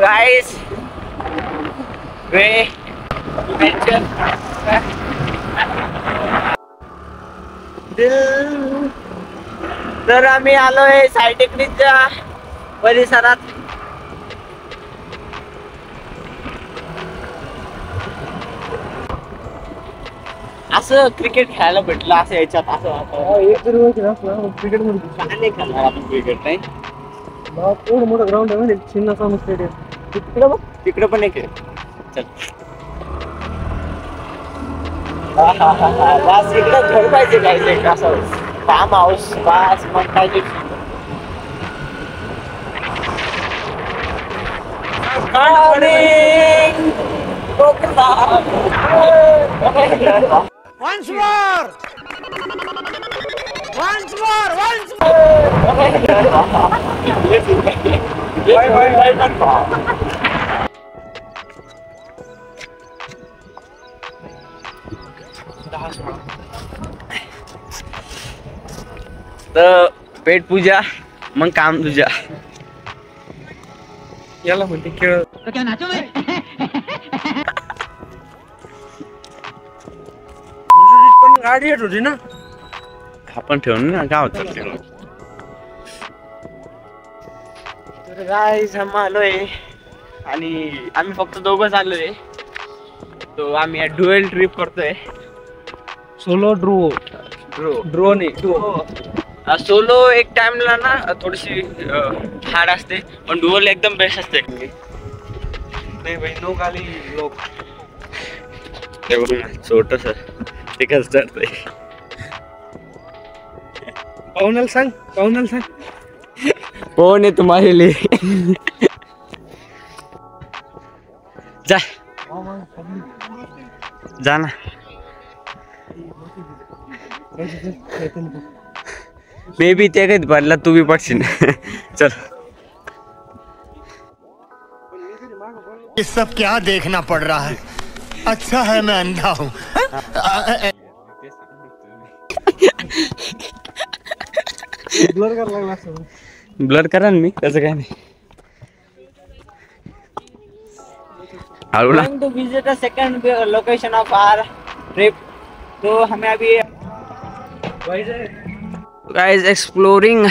guys, we mention तर आम्ही आलोय सायटेकनीच्या परिसरात. असं क्रिकेट खेळायला भेटलं असं याच्यात असं क्रिकेट मध्ये खेळणार आपण क्रिकेट नाही. एवढं मोठं ग्राउंड आहे म्हणजे चिन्ह स्टेडियम. तिकडे बघ तिकडे पण एक आहे. चल बस इकडे घर पाहिजे काय असं फार्म हाऊस बस मग पाहिजे. Once more! Once more! Once more! तर पेट पूजा मग काम तुझ्या. याला म्हणते खेळ. पण गाडी येत होती ना आपण ठेवून ना काय होतं. तर गाईज आम्ही आलोय आणि आम्ही फक्त दोघंच आलोय. तो आम्ही ड्युएल ट्रिप करतोय. सोलो ड्रोन सोलो एक टाइमला ना थोडीशी हार्ड असते पण ड्युएल एकदम बेस्ट असते. नाही भाई नो गाली लोक छोटस ते कसं चढतंय. पाहुण्याला सांग कोण आहे तुम्हारे लिए. जा जा ना. मे बी ते काही पडला तू बी पडशील. चल ये सब क्या देखना पड़ रहा है. अच्छा है मैं अंधा हूँ. ब्लर करा ना मी त्याचं काय नाही. To visit a second location of our trip. तो हमें अभी गाइस एक्सप्लोरिंग